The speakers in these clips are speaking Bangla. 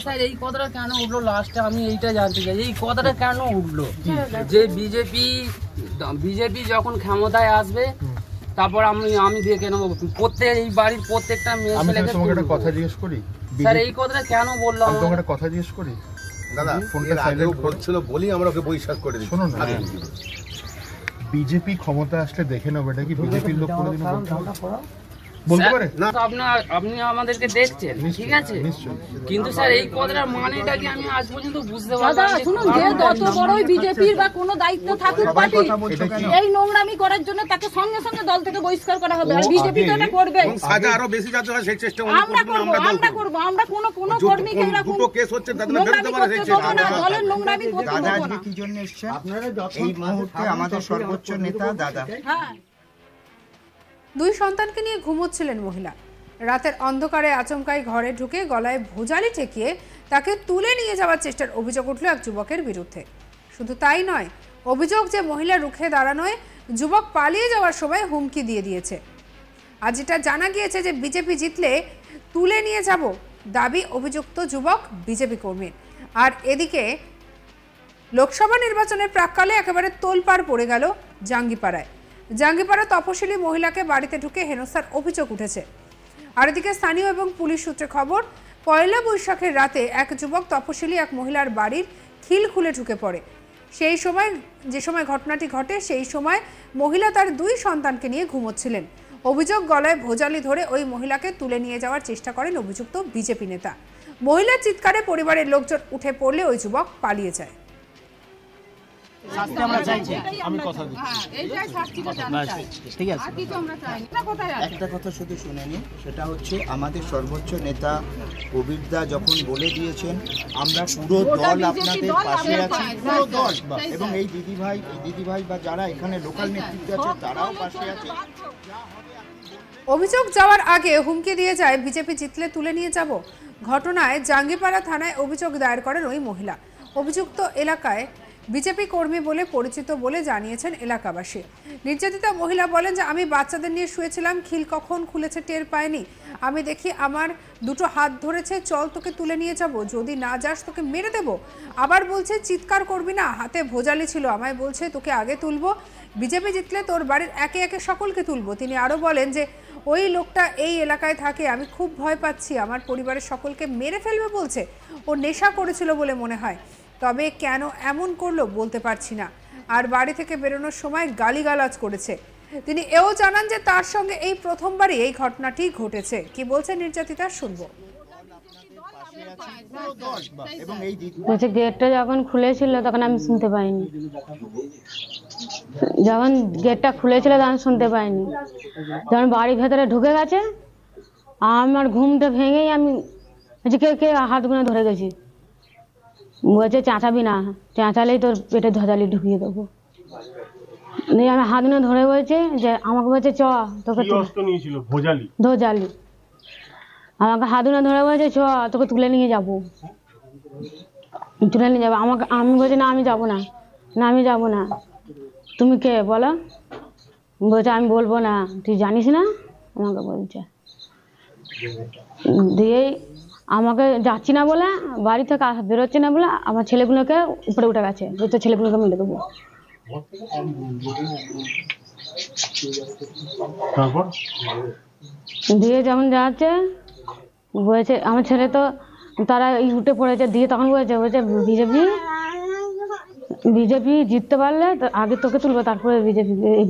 স্যার এই কথাটা কেন উঠলো লাস্টে আমি এইটা জানতে চাই, এই কথাটা কেন উঠলো যে বিজেপি যখন ক্ষমতায় আসবে তারপর আমি দেখে নেবো প্রত্যেক এই বাড়ির প্রত্যেকটা মেয়ে ছেলেকে। তোমাকে একটা কথা জিজ্ঞেস করি স্যার, এই কথাটা কেন বললাম? তোমাকে একটা কথা জিজ্ঞেস করি দাদা, ফোনটা সাইলেন্ট করছিল বলি আমরা ওকে বহিষ্কার করে দিই। শোনো না, বিজেপি ক্ষমতা আসলে দেখে নেবো, এটা কি বিজেপির লোক কোনোদিনও বলতে পারে না? আপনি আমাদেরকে দেখছেন, ঠিক আছে, কিন্তু স্যার এই কথাটার মানেটা কি আমি আজ পর্যন্ত বুঝতে পারছি। শুনুন, যে যত বড়ই বিজেপির বা কোনো দায়িত্ব থাকুক পার্টি, এই নোংরামি করার জন্য তাকে সঙ্গে সঙ্গে দল থেকে বহিষ্কার করা হবে। আর বিজেপি তো এটা করবে, সাজা আরো বেশি যাতে হয় সেই চেষ্টা আমরা করব। আমরা কোনো কর্মীকে এরকম দুটো কেস হচ্ছে তাদের বেরোতে পারে সেই চেষ্টা। দলের নোংরামি করতে দাদা দেব না। কি জন্য এসেছেন? এই মুহূর্তে আমাদের সর্বোচ্চ নেতা দাদা। হ্যাঁ, দুই সন্তানকে নিয়ে ঘুমোচ্ছিলেন মহিলা। রাতের অন্ধকারে আচমকাই ঘরে ঢুকে গলায় ভোজালি ঠেকিয়ে তাকে তুলে নিয়ে যাওয়ার চেষ্টার অভিযোগ উঠল এক যুবকের বিরুদ্ধে। শুধু তাই নয়, অভিযোগ যে মহিলা রুখে দাঁড়ানোয় যুবক পালিয়ে যাওয়ার সময় হুমকি দিয়ে দিয়েছে। আজ এটা জানা গিয়েছে যে বিজেপি জিতলে তুলে নিয়ে যাব, দাবি অভিযুক্ত যুবক বিজেপি কর্মীর। আর এদিকে লোকসভা নির্বাচনের প্রাক্কালে একেবারে তোলপাড় পড়ে গেল জাঙ্গিপাড়ায়। জাঙ্গিপাড়া তপশিলি মহিলাকে বাড়িতে ঢুকে হেনস্থার অভিযোগ উঠেছে। আর এদিকে স্থানীয় এবং পুলিশ সূত্রে খবর, পয়লা বৈশাখের রাতে এক যুবক তপশিলি এক মহিলার বাড়ির খিল খুলে ঢুকে পড়ে। যে সময় ঘটনাটি ঘটে সেই সময় মহিলা তার দুই সন্তানকে নিয়ে ঘুমোচ্ছিলেন। অভিযোগ, গলায় ভোজালি ধরে ওই মহিলাকে তুলে নিয়ে যাওয়ার চেষ্টা করেন অভিযুক্ত বিজেপি নেতা। মহিলার চিৎকারে পরিবারের লোকজন উঠে পড়লে ওই যুবক পালিয়ে যায়। একটা কথা শুধু শুনে নিন, সেটা হচ্ছে আমাদের সর্বোচ্চ নেতা কবিরদা যখন বলে দিয়েছেন আমরা পুরো দল আপনাদের পাশে আছি, পুরো দল, এবং এই দিদিভাই বা যারা এখানে লোকাল নেতৃত্ব আছে তারাও পাশে আছে। অভিযোগ যাওয়ার আগে হুমকি দিয়ে যায় বিজেপি জিতলে তুলে নিয়ে যাব। ঘটনায় জাঙ্গিপাড়া থানায় অভিযোগ দায়ের করেন ওই মহিলা। অভিযুক্ত এলাকায় বিজেপি কর্মী বলে পরিচিত বলে জানিয়েছেন এলাকাবাসী। নির্যাতিতা মহিলা বলেন যে আমি বাচ্চাদের নিয়ে শুয়েছিলাম, খিল কখন খুলেছে টের পাইনি। আমি দেখি আমার দুটো হাত ধরেছে, চল তোকে তুলে নিয়ে যাব, যদি না যাস তোকে মেরে দেব। আবার বলছে চিৎকার করবি না, হাতে ভোজালি ছিল, আমায় বলছে তোকে আগে তুলবো, বিজেপি জিতলে তোর বাড়ির একে একে সকলকে তুলবো। তিনি আরও বলেন যে ওই লোকটা এই এলাকায় থাকে, আমি খুব ভয় পাচ্ছি, আমার পরিবারের সকলকে মেরে ফেলবে বলছে। ও নেশা করেছিল বলে মনে হয়, তবে কেন এমন করলো বলতে পারছি না। আর বাড়ি থেকে বেরোনোর সময় গালিগালাজ করেছে। তিনি এও জানান যে তার সঙ্গে এই প্রথমবারই এই ঘটনাটি ঘটেছে। কি বলছে নির্যাতিতা শুনবো। বলছে গেটটা যখন খুলেছিল তখন আমি শুনতে পাইনি, যখন গেটটা খুলেছিল তখন শুনতে পাইনি। যখন বাড়ির ভেতরে ঢুকে গেছে আমার ঘুমটা ভেঙেই আমি কে হাত গুনে ধরে গেছি। বলছে চেঁচাবি না, চেঁচালেই তোর পেটে ধজালি ঢুকিয়ে দেবো। দিয়ে আমি হাত গুনে ধরে বলছে যে আমাকে বলছে চ তোকে ধজালি, আমাকে হাত গুনে ধরে বলছে চ তোকে তুলে নিয়ে যাবো। আমি বলছি না আমি যাবো না, আমি যাবো না। তুমি কে বলো? বলছে আমি বলবো না, তুই জানিস না, আমাকে বলছে। দিয়েই আমাকে যাচ্ছি না বলে, বাড়ি থেকে বেরোচ্ছি না বলে আমার ছেলেগুলোকে উপরে উঠে গেছে, তো ছেলেগুলোকে মেরে দেবো। দিয়ে যেমন যাচ্ছে বলেছে আমার ছেলে, তো তারা উঠে পড়েছে। দিয়ে তখন বলছে বিজেপি জিততে পারলে আগে তোকে তুলবো, তারপরে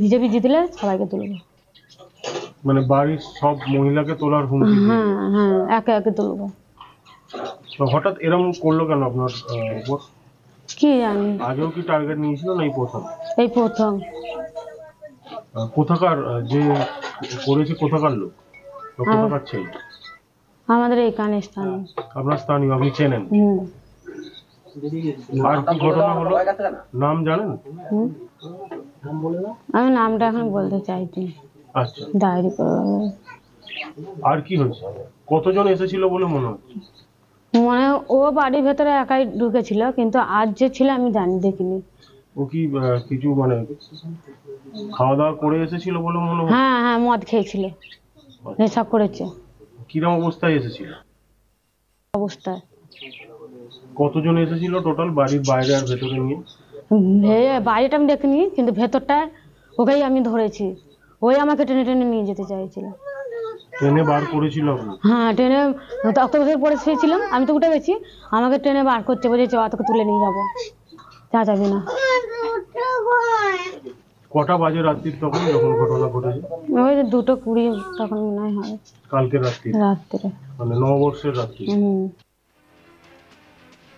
বিজেপি জিতলে সবাইকে তুলবো। মানে বাড়ির সব মহিলাকে তোলার হুমকি? হ্যাঁ হ্যাঁ, একে একে তুলবো। তো হঠাৎ এরকম করলো কেন আপনার উপর? কি জানি, আগেও কি টার্গেট নিয়েছিল না এই প্রথম? এই প্রথম। কোথাকার যে করেছে, কোথাকার লোক, কোথাকার ছেলে? আমাদের এইখানে স্থানীয়। আপনার স্থানীয়, আপনি চেনেন? আর কি ঘটনা হলো, নাম জানেন? আমি নামটা এখন বলতে চাইছি। আচ্ছা, ডায়েরি করে। আর কি হয়েছে, কতজন এসেছিল বলে মনে হচ্ছে? মানে ও বাড়ির ভেতরে একাই ঢুকেছিল, কিন্তু আজ যে ছিল আমি দেখিনি। ও কি কিছু মানে খাওয়া দাওয়া করে এসেছিল বলে মনে হয়? হ্যাঁ হ্যাঁ, মদ খেয়েছিল, নেশা করেছে। কিরকম অবস্থায় এসেছিল? অবস্থায় কতজন এসেছিল টোটাল বাড়ির বাইরে আর ভেতরে নিয়ে? বাইরেটা আমি দেখিনি, কিন্তু ভেতরটা ওকেই আমি ধরেছি। ওই আমাকে টেনে টেনে নিয়ে যেতে চাইছিল। ট্রেনে বার করেছিল? হ্যাঁ, ট্রেনে অক্টোবর পরে শুয়েছিলাম, আমি তো উঠে গেছি, আমাকে ট্রেনে বার করতে বলেছে, চ তোকে তুলে নিয়ে যাবো, যা যাবি না। কটা বাজে রাত্রির তখন যখন ঘটনা ঘটেছে? ওই 2:20 তখন মনে হয় হবে। কালকে রাত্রে? মানে নববর্ষের রাত্রি।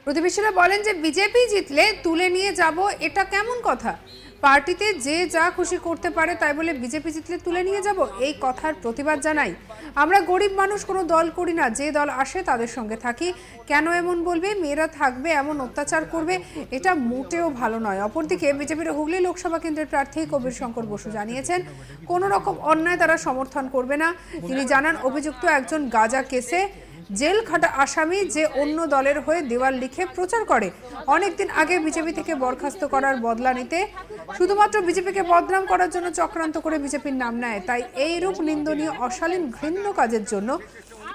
প্রতিবেশীরা বলেন যে বিজেপি জিতলে তুলে নিয়ে যাব, এটা কেমন কথা? পার্টিতে যে যা খুশি করতে পারে তাই বলে বিজেপি জিতলে তুলে নিয়ে যাব, এই কথার প্রতিবাদ জানাই। আমরা গরিব মানুষ, কোনো দল করি না, যে দল আসে তাদের সঙ্গে থাকি। কেন এমন বলবে, মেয়েরা থাকবে, এমন অত্যাচার করবে, এটা মোটেও ভালো নয়। অপরদিকে বিজেপির হুগলি লোকসভা কেন্দ্রের প্রার্থী কবির শঙ্কর বসু জানিয়েছেন কোনো রকম অন্যায় তারা সমর্থন করবে না। তিনি জানান অভিযুক্ত একজন গাঁজা কেসে জেল খাটা আসামি, যে অন্য দলের হয়ে দেওয়াল লিখে প্রচার করে। অনেকদিন আগে বিজেপি থেকে বরখাস্ত করার বদলা নিতে শুধুমাত্র বিজেপিকে বদনাম করার জন্য চক্রান্ত করে বিজেপির নাম নেয়। তাই এই রূপ নিন্দনীয়, অশালীন, ঘৃণ্য কাজের জন্য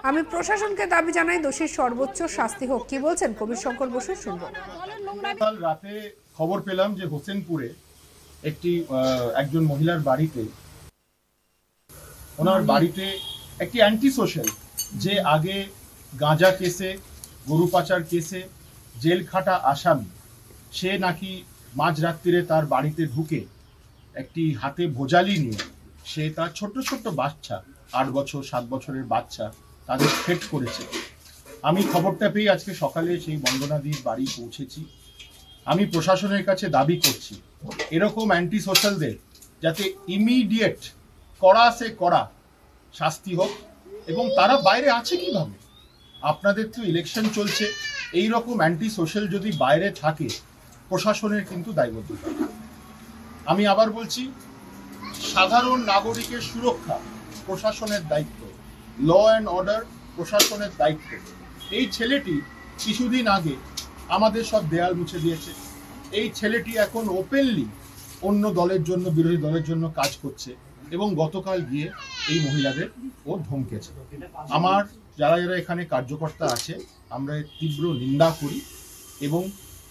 আমি প্রশাসনকে দাবি জানাই দোষীর সর্বোচ্চ শাস্তি হোক। কি বলছেন কবির শঙ্কর বসু, শুনবো। কাল রাতে খবর পেলাম যে হোসেনপুরে একজন মহিলার বাড়িতে, ওনার বাড়িতে একটি অ্যান্টি সোশ্যাল, যে আগে গাঁজা কেসে, গরু পাচার কেসে জেল খাটা আসামি, সে নাকি মাঝরাত্রিরে তার বাড়িতে ঢুকে একটি হাতে ভোজালি নিয়ে সে তার ছোট্ট ছোট্ট বাচ্চা, 8 বছর 7 বছরের বাচ্চা, তাদের থ্রেট করেছে। আমি খবরটা পেয়ে আজকে সকালে সেই বন্দনাদির বাড়ি পৌঁছেছি। আমি প্রশাসনের কাছে দাবি করছি এরকম অ্যান্টি সোশ্যালদের যাতে ইমিডিয়েট কড়া শাস্তি হোক। এবং তারা বাইরে আছে কিভাবে? আপনাদের তো ইলেকশন চলছে, এই রকম অ্যান্টি সোশ্যাল যদি বাইরে থাকে, প্রশাসনের কিন্তু দায়বদ্ধতা। আমি আবার বলছি, সাধারণ নাগরিকের সুরক্ষা প্রশাসনের দায়িত্ব, ল অ্যান্ড অর্ডার প্রশাসনের দায়িত্ব। এই ছেলেটি কিছুদিন আগে আমাদের সব দেয়াল মুছে দিয়েছে। এই ছেলেটি এখন ওপেনলি অন্য দলের জন্য, বিরোধী দলের জন্য কাজ করছে এবং গতকাল গিয়ে এই মহিলাদের ও ধমকেছে। আমার যারা এখানে কার্যকর্তা আছে, আমরা তীব্র নিন্দা করি এবং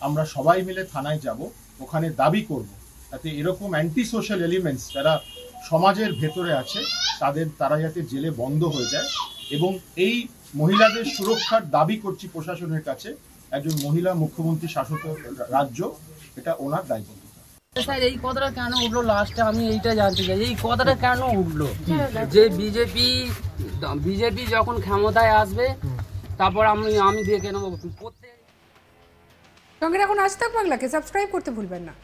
আমরা সবাই মিলে থানায় যাব, ওখানে দাবি করব যাতে এরকম অ্যান্টি সোশ্যাল এলিমেন্টস যারা সমাজের ভেতরে আছে তারা যাতে জেলে বন্ধ হয়ে যায়। এবং এই মহিলাদের সুরক্ষার দাবি করছি প্রশাসনের কাছে। একজন মহিলা মুখ্যমন্ত্রী শাসিত রাজ্য, এটা ওনার দায়িত্ব। স্যার, এই কথাটা কেন উঠলো লাস্টে, আমি এইটা জানতে চাই, এই কথাটা কেন উঠলো যে বিজেপি যখন ক্ষমতায় আসবে তারপর আমি দেখে নেবো। সঙ্গে রাখুন আজ তাক বাংলাকে, সাবস্ক্রাইব করতে ভুলবেন না।